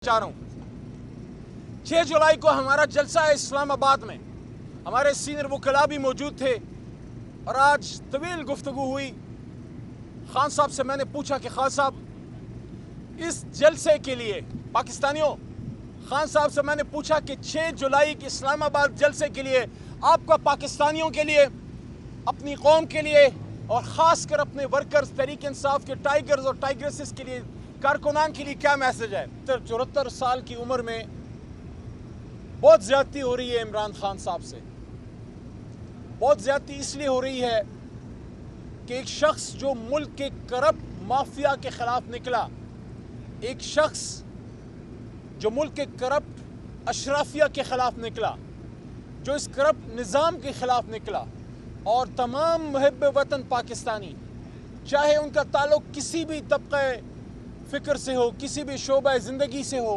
चाह रहा हूं 6 जुलाई को हमारा जलसा है इस्लामाबाद में। हमारे सीनियर वकला भी मौजूद थे और आज तवील गुफ्तगू हुई। खान साहब से मैंने पूछा कि खान साहब इस जलसे के लिए पाकिस्तानियों, खान साहब से मैंने पूछा कि 6 जुलाई के इस्लामाबाद जलसे के लिए आपका पाकिस्तानियों के लिए, अपनी कौम के लिए और ख़ास कर अपने वर्कर्स तहरीक इंसाफ के टाइगर्स और टाइग्रेसेस के लिए, कारकुनान के लिए क्या मैसेज है। 74 साल की उम्र में बहुत ज़्यादती हो रही है इमरान खान साहब से। बहुत ज़्यादती इसलिए हो रही है कि एक शख्स जो मुल्क के करप्ट माफिया के ख़िलाफ़ निकला, एक शख्स जो मुल्क के करप्ट अशराफिया के ख़िलाफ़ निकला, जो इस करप्ट निज़ाम के ख़िलाफ़ निकला और तमाम मुहिब वतन पाकिस्तानी, चाहे उनका ताल्लुक़ किसी भी तबक़े फ़िक्र से हो, किसी भी शोबा ज़िंदगी से हो,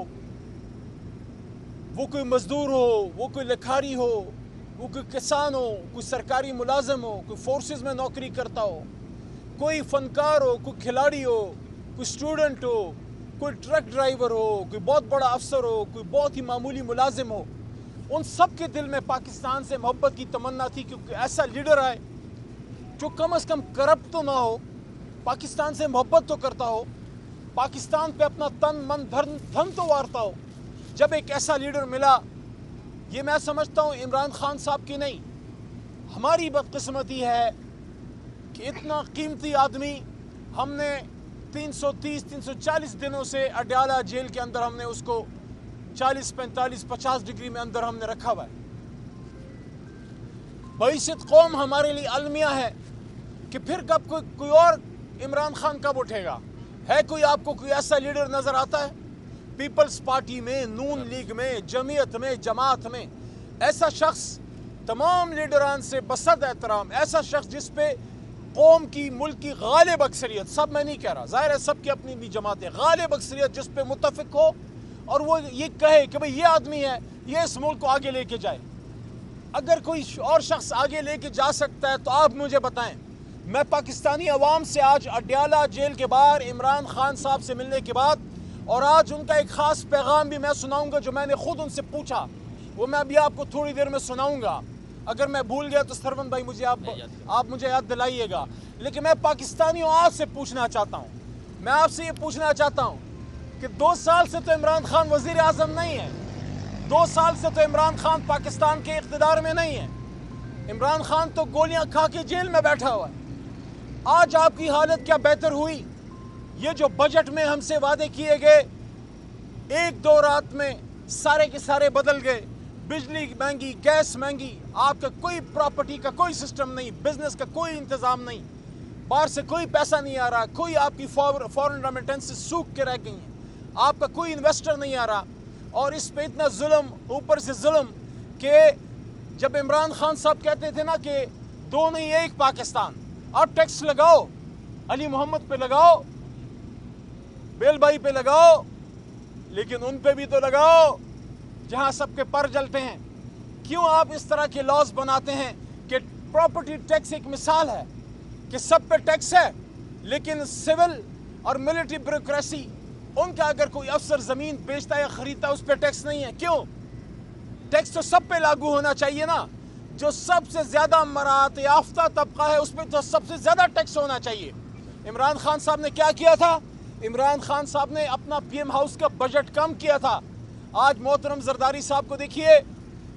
वो कोई मज़दूर हो, वो कोई लिखारी हो, वो कोई किसान हो, कोई सरकारी मुलाजिम हो, कोई फोर्सेस में नौकरी करता हो, कोई फ़नकार हो, कोई खिलाड़ी हो, कोई स्टूडेंट हो, कोई ट्रक ड्राइवर हो, कोई बहुत बड़ा अफसर हो, कोई बहुत ही मामूली मुलाजिम हो, उन सब के दिल में पाकिस्तान से मोहब्बत की तमन्ना थी कि ऐसा लीडर आए जो कम से कम करप्ट तो ना हो, पाकिस्तान से मोहब्बत तो करता हो, पाकिस्तान पे अपना तन मन धन तो वारता हो। जब एक ऐसा लीडर मिला, ये मैं समझता हूँ इमरान खान साहब की नहीं, हमारी बदकिस्मती है कि इतना कीमती आदमी हमने 330-340 दिनों से अडयाला जेल के अंदर हमने उसको 40, 45, 50 डिग्री में अंदर हमने रखा हुआ है। बहिसियत कौम हमारे लिए अलमिया है कि फिर कब कोई और इमरान खान कब उठेगा। है कोई आपको कोई ऐसा लीडर नज़र आता है पीपल्स पार्टी में, नून लीग में, जमीयत में, जमात में, ऐसा शख्स तमाम लीडरान से बसद एहतराम, ऐसा शख्स जिस पे कौम की, मुल्क की गालिब अक्सरियत, सब मैं नहीं कह रहा, ज़ाहिर है सबकी अपनी अपनी जमातें, गालिब अक्सरियत जिस पे मुत्तफिक हो और वो ये कहे कि भाई ये आदमी है, ये इस मुल्क को आगे लेके जाए। अगर कोई और शख्स आगे लेके जा सकता है तो आप मुझे बताएं। मैं पाकिस्तानी अवाम से आज अडयाला जेल के बाहर इमरान खान साहब से मिलने के बाद, और आज उनका एक ख़ास पैगाम भी मैं सुनाऊंगा जो मैंने खुद उनसे पूछा, वो मैं अभी आपको थोड़ी देर में सुनाऊंगा। अगर मैं भूल गया तो सरवन भाई मुझे आप मुझे याद दिलाइएगा। लेकिन मैं पाकिस्तानियों आपसे पूछना चाहता हूँ, मैं आपसे ये पूछना चाहता हूँ कि 2 साल से तो इमरान खान वज़ीर आज़म नहीं है, 2 साल से तो इमरान खान पाकिस्तान के इक़्तिदार में नहीं है, इमरान खान तो गोलियाँ खा के जेल में बैठा हुआ है। आज आपकी हालत क्या बेहतर हुई? ये जो बजट में हमसे वादे किए गए, 1-2 रात में सारे के सारे बदल गए। बिजली महंगी, गैस महंगी, आपका कोई प्रॉपर्टी का कोई सिस्टम नहीं, बिजनेस का कोई इंतज़ाम नहीं, बाहर से कोई पैसा नहीं आ रहा, कोई आपकी फॉरेन रेमिटेंसेस सूख के रह गई हैं, आपका कोई इन्वेस्टर नहीं आ रहा। और इस पे इतना जुल्म, ऊपर से जुल्म कि जब इमरान खान साहब कहते थे ना कि 2 नहीं 1 पाकिस्तान, अब टैक्स लगाओ, अली मोहम्मद पे लगाओ, बेल भाई पे लगाओ, लेकिन उन पे भी तो लगाओ जहां सबके पर जलते हैं। क्यों आप इस तरह के लॉज बनाते हैं कि प्रॉपर्टी टैक्स एक मिसाल है कि सब पे टैक्स है, लेकिन सिविल और मिलिट्री ब्यूरोक्रेसी, उनका अगर कोई अफसर ज़मीन बेचता है या ख़रीदता है उस पर टैक्स नहीं है। क्यों? टैक्स तो सब पे लागू होना चाहिए ना। जो सबसे ज़्यादा मराहत याफ्ता तबका है उस पर तो सबसे ज़्यादा टैक्स होना चाहिए। इमरान खान साहब ने क्या किया था? इमरान खान साहब ने अपना पीएम हाउस का बजट कम किया था। आज मोहतरम जरदारी साहब को देखिए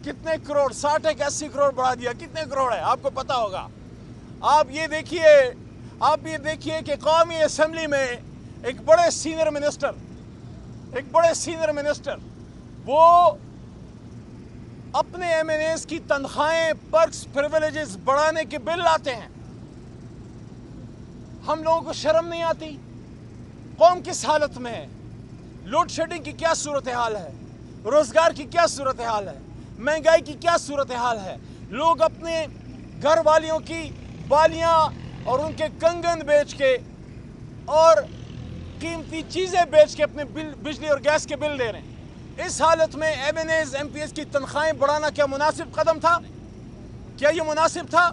कितने करोड़, 60-80 करोड़ बढ़ा दिया। कितने करोड़ है आपको पता होगा। आप ये देखिए कि कौमी असम्बली में एक बड़े सीनियर मिनिस्टर वो अपने एमएनएस की तनख्वाहें, पर्क्स, प्रिविलेजेस बढ़ाने के बिल लाते हैं। हम लोगों को शर्म नहीं आती? कौम किस हालत में है? लोड शेडिंग की क्या सूरत हाल है? रोजगार की क्या सूरत हाल है? महंगाई की क्या सूरत हाल है? लोग अपने घर वालियों की बालियां और उनके कंगन बेच के और कीमती चीजें बेच के अपने बिजली और गैस के बिल दे रहे हैं। इस हालत में एमएनएस, एमपीएस की तनख्वाहें बढ़ाना क्या मुनासिब कदम था? क्या ये मुनासिब था?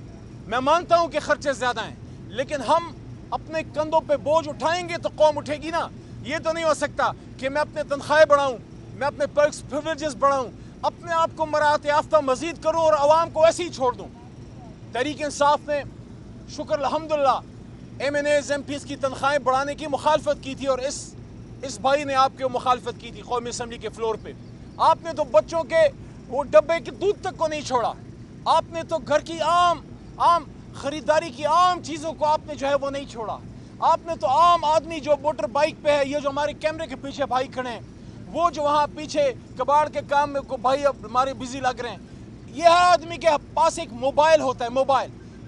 मैं मानता हूं कि खर्चे ज्यादा हैं, लेकिन हम अपने कंधों पे बोझ उठाएंगे तो कौम उठेगी ना। یہ تو نہیں ہو سکتا کہ میں اپنے تنخواہیں بڑھاؤں، میں اپنے پرکس پریویلیجز بڑھاؤں، اپنے آپ کو مراعات یافتہ مزید کروں اور عوام کو ایسے ہی چھوڑ دوں۔ تحریک انصاف نے شکر الحمدللہ M N As M Ps کی تنخواہیں بڑھانے کی مخالفت کی تھی، اور اس بھائی نے آپ کی مخالفت کی تھی قومی اسمبلی کے فلور پہ۔ آپ نے تو بچوں کے وہ ڈبے کے دودھ تک کو نہیں چھوڑا، آپ نے تو گھر کی عام خریداری کی عام چیزوں کو آپ نے جو ہے وہ نہیں چھوڑا، آپ نے تو عام آدمی جو موٹر بائک پہ ہے، یہ جو ہمارے کیمرے کے پیچھے بھائی کھڑے ہیں، وہ جو وہاں پیچھے کباڑ کے کام میں کو بھائی اب ہمارے بزی لگ رہے ہیں، یہ ہر آدمی کے پاس ایک موبائل ہوتا ہے،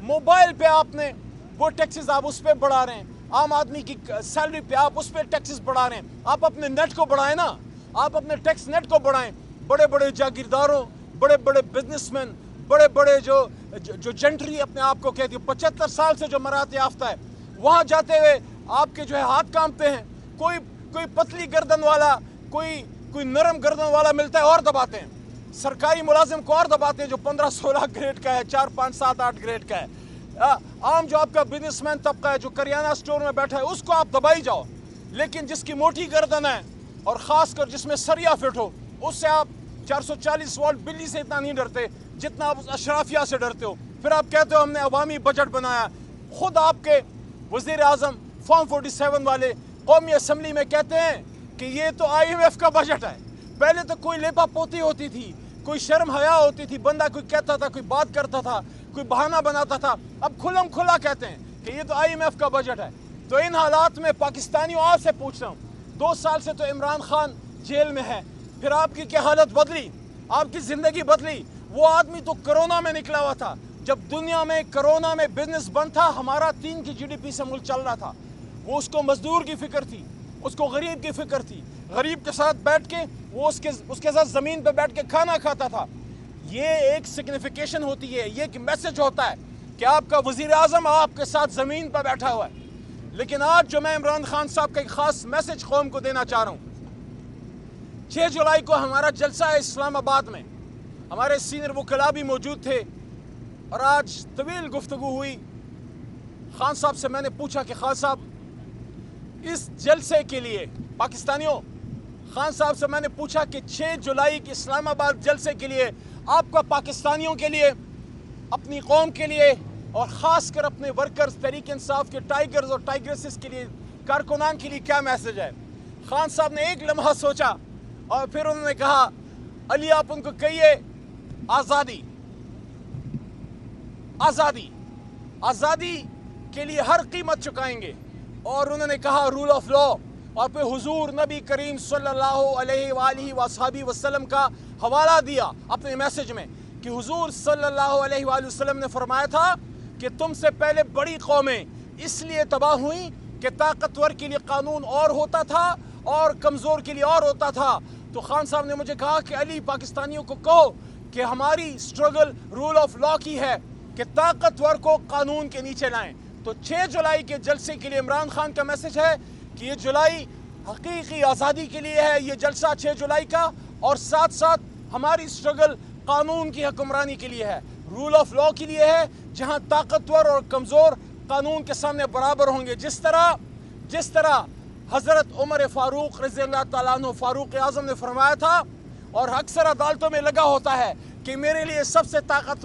موبائل پہ آپ نے وہ ٹیکسز آپ اس پہ بڑھا رہے ہیں، عام آدمی کی سیلری پہ آپ اس پہ ٹیکسز بڑھا رہے ہیں۔ آپ اپنے نیٹ کو بڑھائیں نا، آپ اپنے ٹیکس نیٹ کو بڑھائیں۔ بڑے بڑے جاگیرداروں، بڑے بڑے بزنس مین، بڑے بڑے جو جنٹری اپنے آپ کو کہتی ہے، 75 سال سے جو مراعات یافتہ ہے، وہاں جاتے ہوئے آپ کے جو ہے ہاتھ کانپتے ہیں۔ کوئی پتلی گردن والا، کوئی نرم گردن والا ملتا ہے اور دباتے ہیں، سرکاری ملازم کو اور دباتے ہیں جو 15-16 گریڈ کا ہے، 4, 5, 7, 8 گریڈ کا ہے۔ عام جو آپ کا بزنس مین طبقہ ہے جو کریانہ سٹور میں بیٹھا ہے، اس کو آپ دبائی جاؤ، لیکن جس کی موٹی گردن ہے اور خاص کر جس میں سریا فٹ ہو، اس سے آپ 440 واٹ بلی سے اتنا نہیں ڈرتے جتنا آپ اس اشرافیہ سے ڈرتے ہو۔ پھر آپ کہتے ہو ہم نے عوامی بجٹ بنایا، خود آپ کے وزیر اعظم فارم 47 والے قومی اسمبلی میں کہتے ہیں کہ یہ تو IMF کا بجٹ ہے۔ پہلے تو کوئی لیپا پوتی ہوتی تھی، کوئی شرم حیا ہوتی تھی، بندہ کوئی کہتا تھا، کوئی بات کرتا تھا، کوئی بہانہ بناتا تھا، اب کھلم کھلا کہتے ہیں کہ یہ تو IMF کا بجٹ ہے۔ تو ان حالات میں پاکستانیوں آپ سے پوچھ رہا ہوں، 2 سال سے تو عمران خان جیل میں ہے، پھر آپ کی کیا حالت بدلی، آپ کی زندگی بدلی؟ وہ آدمی تو کرونا میں نکلا ہوا تھا، جب دنیا میں کرونا میں بزنس بند تھا، ہمارا 3 کی GDP سے ملک چل رہا تھا، وہ اس کو مزدور کی فکر تھی، اس کو غریب کی فکر تھی، غریب کے ساتھ بیٹھ کے وہ اس کے ساتھ زمین پہ بیٹھ کے کھانا کھاتا تھا۔ یہ ایک سگنیفیکیشن ہوتی ہے، یہ ایک میسج ہوتا ہے کہ آپ کا وزیر اعظم آپ کے ساتھ زمین پہ بیٹھا ہوا ہے۔ لیکن آج جو میں عمران خان صاحب کا ایک خاص میسج قوم کو دینا چاہ رہا ہوں، 6 جولائی کو ہمارا جلسہ ہے اسلام آباد میں، ہمارے سینئر وکلاء بھی موجود تھے، اور آج طویل گفتگو ہوئی۔ خان صاحب سے میں نے پوچھا کہ خان صاحب اس جلسے کے لیے پاکستانیوں، خان صاحب سے میں نے پوچھا کہ 6 جولائی کے اسلام آباد جلسے کے لیے آپ کا پاکستانیوں کے لیے، اپنی قوم کے لیے، اور خاص کر اپنے ورکرز تحریک انصاف کے ٹائیگرز اور ٹائیگریسز کے لیے، کارکنان کے لیے کیا میسج ہے؟ خان صاحب نے ایک لمحہ سوچا اور پھر انہوں نے کہا، علی آپ ان کو کہیے آزادی، آزادی، آزادی کے لیے ہر قیمت چکائیں گے۔ اور انہوں نے کہا رول آف لا، اور پھر حضور نبی کریم صلی اللہ علیہ وآلہ وصحبہ وسلم کا حوالہ دیا اپنے میسج میں کہ حضور صلی اللہ علیہ وآلہ وسلم نے فرمایا تھا کہ تم سے پہلے بڑی قومیں اس لیے تباہ ہوئیں کہ طاقتور کے لیے قانون اور ہوتا تھا اور کمزور کے لیے اور ہوتا تھا۔ تو خان صاحب نے مجھے کہا کہ علی پاکستانیوں کو کہو کہ ہماری سٹرگل رول آف لا کی ہے کہ طاقتور کو قانون کے نیچے لائیں۔ تو 6 جولائی کے جلسے کے لیے عمران خان کا میسج ہے کہ یہ جولائی حقیقی آزادی کے لیے ہے، یہ جلسہ 6 جولائی کا، اور ساتھ ساتھ ہماری سٹرگل قانون کی حکمرانی کے لیے ہے، رول آف لا کے لیے ہے، جہاں طاقتور اور کمزور قانون کے سامنے برابر ہوں گے۔ جس طرح حضرت عمر فاروق رضی اللہ تعالیٰ عنہ فاروق اعظم نے فرمایا تھا، اور اکثر عدالتوں میں لگا ہوتا ہے کہ میرے لیے سب سے طاقتور